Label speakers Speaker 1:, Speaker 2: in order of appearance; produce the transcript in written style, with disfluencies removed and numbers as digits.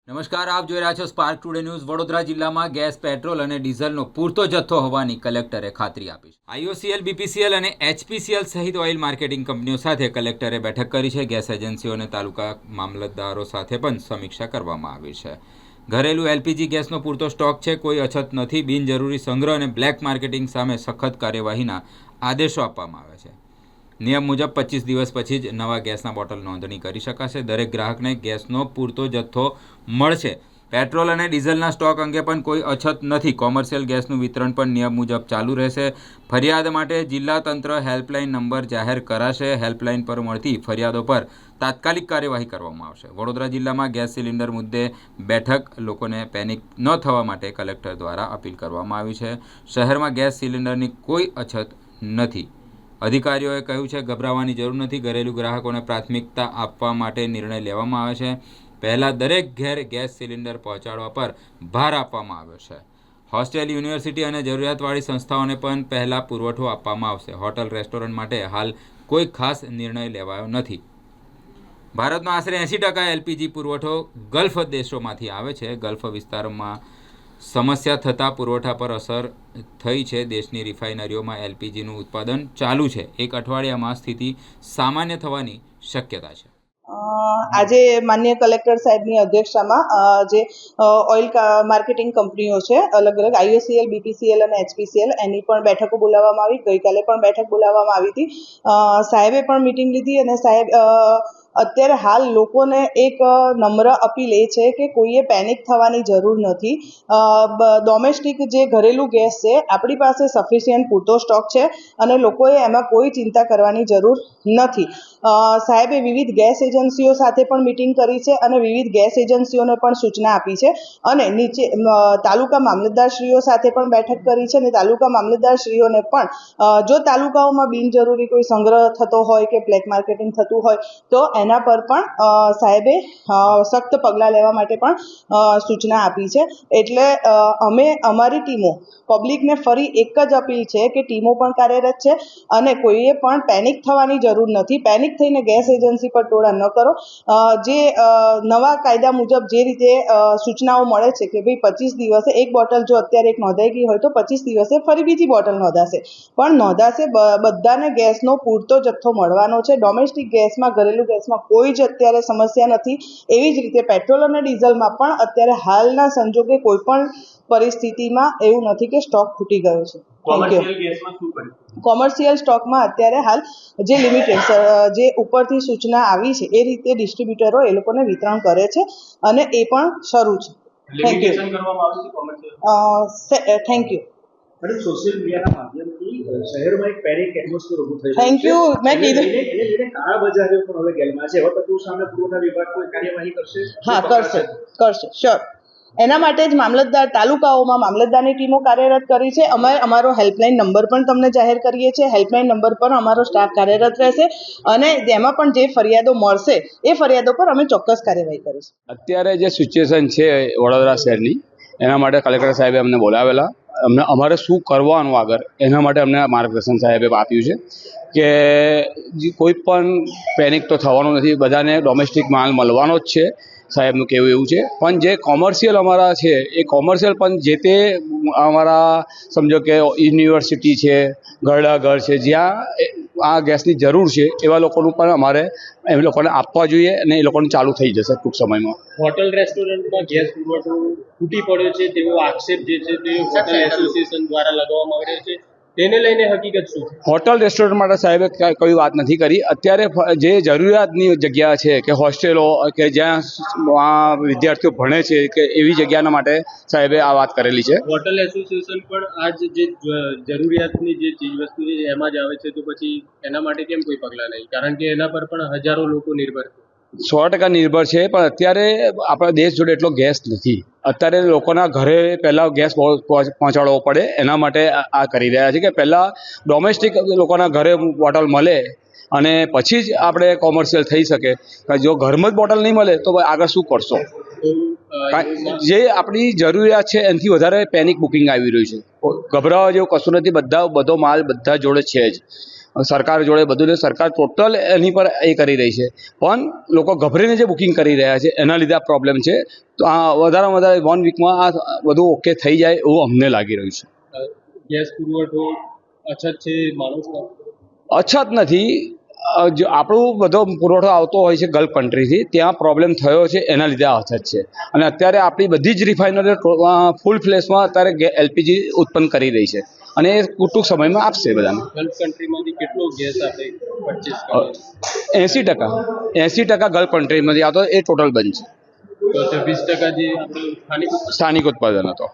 Speaker 1: નમસ્કાર, આપ જોઈ રહ્યા છો સ્પાર્ક ટુડે ન્યૂઝ। વડોદરા જિલ્લામાં ગેસ, પેટ્રોલ અને ડીઝલનો પૂરતો જથ્થો હોવાની કલેક્ટરે ખાતરી આપી છે। આઈઓસીએલ, બીપીસીએલ અને એચપીસીએલ સહિત ઓઇલ માર્કેટિંગ કંપનીઓ સાથે કલેક્ટરે બેઠક કરી છે। ગેસ એજન્સીઓ અને તાલુકા મામલતદારો સાથે પણ સમીક્ષા કરવામાં આવી છે। ઘરેલું એલપીજી ગેસનો પૂરતો સ્ટોક છે, કોઈ અછત નથી। બિનજરૂરી સંગ્રહ અને બ્લેક માર્કેટિંગ સામે સખત કાર્યવાહીના આદેશો આપવામાં આવ્યા છે। નિયમ મુજબ 25 દિવસ પછી જ નવા ગેસના બોટલ નોંધણી કરી શકાશે। દરેક ગ્રાહકને ગેસનો પૂરતો જથ્થો મળશે। પેટ્રોલ અને ડીઝલના સ્ટોક અંગે પણ કોઈ અછત નથી। કોમર્શિયલ ગેસનું વિતરણ પણ નિયમ મુજબ ચાલુ રહેશે। ફરિયાદ માટે જિલ્લા તંત્ર હેલ્પલાઇન નંબર જાહેર કરાશે। હેલ્પલાઇન પર મળતી ફરિયાદો પર તાત્કાલિક કાર્યવાહી કરવામાં આવશે। વડોદરા જિલ્લામાં ગેસ સિલિન્ડર મુદ્દે બેઠક, લોકોને પેનિક ન થવા માટે કલેક્ટર દ્વારા અપીલ કરવામાં આવી છે। શહેરમાં ગેસ સિલિન્ડરની કોઈ અછત નથી। અધિકારીઓએ કહ્યું છે, ગભરાવાની જરૂર નથી। ઘરેલું ગ્રાહકોને પ્રાથમિકતા આપવા માટે નિર્ણય લેવામાં આવે છે। પહેલાં દરેક ઘેર ગેસ સિલિન્ડર પહોંચાડવા પર ભાર આપવામાં આવ્યો છે। હોસ્ટેલ, યુનિવર્સિટી અને જરૂરિયાતવાળી સંસ્થાઓને પણ પહેલાં પુરવઠો આપવામાં આવશે। હોટલ, રેસ્ટોરન્ટ માટે હાલ કોઈ ખાસ નિર્ણય લેવાયો નથી। ભારતનો આશરે 80% એલપીજી પુરવઠો ગલ્ફ દેશોમાંથી આવે છે। ગલ્ફ વિસ્તારમાં સમસ્યા થતાં પુરવઠા પર અસર થઈ છે। દેશની રિફાઇનરીઓમાં એલપીજીનું ઉત્પાદન ચાલુ છે। એક અઠવાડિયામાં સ્થિતિ સામાન્ય થવાની શક્યતા છે।
Speaker 2: આજે માનનીય કલેક્ટર સાહેબની અધ્યક્ષતામાં જે ઓઇલ માર્કેટિંગ કંપનીઓ છે, અલગ અલગ આઈઓસીએલ, બીપીસીએલ અને એચપીસીએલ, એની પણ બેઠકો બોલાવવામાં આવી। ગઈકાલે પણ બેઠક બોલાવવામાં આવી હતી। સાહેબે પણ મિટિંગ લીધી અને સાહેબ અત્યારે હાલ લોકોને એક નમ્ર અપીલ એ છે કે કોઈએ પેનિક થવાની જરૂર નથી। ડોમેસ્ટિક જે ઘરેલું ગેસ છે, આપણી પાસે સફિશિયન્ટ પૂરતો સ્ટોક છે અને લોકોએ એમાં કોઈ ચિંતા કરવાની જરૂર નથી। સાહેબે વિવિધ ગેસ એજન્સીઓ સાથે પણ મિટિંગ કરી છે અને વિવિધ ગેસ એજન્સીઓને પણ સૂચના આપી છે અને નીચે તાલુકા મામલતદારશ્રીઓ સાથે પણ બેઠક કરી છે અને તાલુકા મામલતદારશ્રીઓને પણ જો તાલુકાઓમાં બિનજરૂરી કોઈ સંગ્રહ થતો હોય કે બ્લેક માર્કેટિંગ થતું હોય તો એના પર પણ સાહેબે સખ્ત પગલાં લેવા માટે પણ સૂચના આપી છે। એટલે અમે અમારી ટીમો પબ્લિકને ફરી એક જ અપીલ છે કે ટીમો પણ કાર્યરત છે અને કોઈએ પણ પેનિક થવાની જરૂર નથી। પેનિક થઈને ગેસ એજન્સી પર ટોળા ન કરો। જે નવા કાયદા મુજબ જે રીતે સૂચનાઓ મળે છે કે ભાઈ 25 દિવસે એક બોટલ જો અત્યારે એક નોંધાઈ ગઈ હોય તો 25 દિવસે ફરી બીજી બોટલ નોંધાશે, પણ નોંધાશે। બધાને ગેસનો પૂરતો જથ્થો મળવાનો છે। ડોમેસ્ટિક ગેસમાં, ઘરેલું ગેસમાં કોઈ જ અત્યારે સમસ્યા નથી। એવી જ રીતે પેટ્રોલ અને ડીઝલમાં પણ અત્યારે હાલના સંજોગે કોઈ પણ પરિસ્થિતિમાં એવું નથી કે સ્ટોક ખૂટી ગયો છે। કોમર્શિયલ સ્ટોકમાં અત્યારે હાલ જે લિમિટેડ જે ઉપરથી સૂચના આવી છે એ રીતે ડિસ્ટ્રીબ્યુટરો એ લોકોને વિતરણ કરે છે અને એ પણ શરૂ છે। Thank you.
Speaker 3: સોશિયલ મીડિયાના માધ્યમથી શહેરમાં એક પેનિક એટમોસ્ફિયર ઊભું થઈ
Speaker 2: થેન્ક યુ। મેં કીધું
Speaker 3: એને લઈને કાળા બજારીઓ પણ હવે ગેલમાં છે। હવે તો સામે પુરવઠા વિભાગ કોઈ કાર્યવાહી કરશે?
Speaker 2: હા, કરશે શ્યોર। એના માટે જ મામલતદાર તાલુકાઓમાં મામલતદારની ટીમો કાર્યરત કરી છે। અમે અમારો હેલ્પલાઇન નંબર પણ તમને જાહેર કરીએ છીએ। હેલ્પલાઇન નંબર પર અમારો સ્ટાફ કાર્યરત રહેશે અને જેમાં પણ જે ફરિયાદો મળશે એ ફરિયાદો પર અમે ચોક્કસ કાર્યવાહી કરીશું।
Speaker 4: અત્યારે જે સિચ્યુએશન છે વડોદરા શહેરની, એના માટે કલેક્ટર સાહેબે અમને બોલાવેલા। અમારે શું કરવાનું આગળ એના માટે અમને માર્ગદર્શન સાહેબે આપ્યું છે કે કોઈ પણ પેનિક તો થવાનું નથી। બધાને ડોમેસ્ટિક માલ મળવાનો જ છે, સાહેબનું કહેવું એવું છે। પણ જે કોમર્શિયલ અમારા છે એ કોમર્શિયલ પણ જે તે અમારા સમજો કે યુનિવર્સિટી છે, ઘરડા ઘર છે, જ્યાં આ ગેસની જરૂર છે એવા લોકોનું પણ અમારે એ લોકોને આપવા જોઈએ અને એ લોકોનું ચાલુ થઈ જશે ટૂંક સમયમાં।
Speaker 5: હોટલ રેસ્ટોરન્ટમાં ગેસ પુરવઠો તૂટી પડ્યો છે તેવો આક્ષેપ જે છે તે હોટલ એસોસિએશન દ્વારા લગાવવામાં આવ્યો છે, તેને લઈને હકીકત શું છે?
Speaker 4: હોટલ રેસ્ટોરન્ટ માટે સાહેબે કોઈ વાત નથી કરી। અત્યારે જે જરૂરિયાતની જગ્યા છે કે હોસ્ટેલો કે જ્યાં વિદ્યાર્થીઓ ભણે છે કે એવી જગ્યાના માટે સાહેબે આ વાત કરેલી છે।
Speaker 5: હોટલ એસોસિએશન પણ આ જે જરૂરિયાતની જે ચીજવસ્તુ છે એમાં જ આવે છે, તો પછી એના માટે કેમ કોઈ પગલાં નહીં? કારણ કે એના પર પણ હજારો લોકો નિર્ભર છે।
Speaker 4: 100% નિર્ભર છે, પણ અત્યારે આપણા દેશ જોડે એટલો ગેસ નથી। અત્યારે લોકોના ઘરે પહેલાં ગેસ પહોંચાડવો પડે, એના માટે આ કરી રહ્યા છે કે પહેલાં ડોમેસ્ટિક લોકોના ઘરે બોટલ મળે અને પછી જ આપણે કોમર્શિયલ થઈ શકે। જો ઘરમાં જ બોટલ નહીં મળે તો આગળ શું કરશો? જે આપણી જરૂરિયાત છે એનાથી વધારે પેનિક બુકિંગ આવી રહ્યું છે। ગભરાવા જેવું કશું નથી। બધો માલ બધા જોડે છે જ। સરકાર જોડે બધું સરકાર ટોટલ એની પર એ કરી રહી છે, પણ લોકો ગભરીને જે બુકિંગ કરી રહ્યા છે એના લીધે આ પ્રોબ્લેમ છે. તો આ વધારેમાં વધારે 1 વીકમાં આ બધું ઓકે થઈ જાય એવું અમને લાગી રહ્યું છે.
Speaker 5: ગેસ પુરવઠો અછત છે માનો છો?
Speaker 4: અછત નથી. જો આપણું બધો પુરવઠો આવતો હોય છે ગલ્ફ કન્ટ્રીથી, ત્યાં પ્રોબ્લેમ થયો છે એના લીધે આ અછત છે. અને અત્યારે આપણી બધી જ રિફાઇનરીઓ ફૂલ ફ્લેશમાં અત્યારે એલપીજી ઉત્પન્ન કરી રહી છે અને એ ટૂંક સમયમાં આપશે બધાને.
Speaker 5: ગલ્ફ કન્ટ્રીમાંથી કેટલો ગેસ આપણે પરચેસ કરીએ?
Speaker 4: 80% ગલ્ફ કન્ટ્રીમાંથી આવતો એ ટોટલ બંધ છે.
Speaker 5: તો 20% જે આપણું સ્થાનિક
Speaker 4: સ્થાનિક ઉત્પાદન હતો.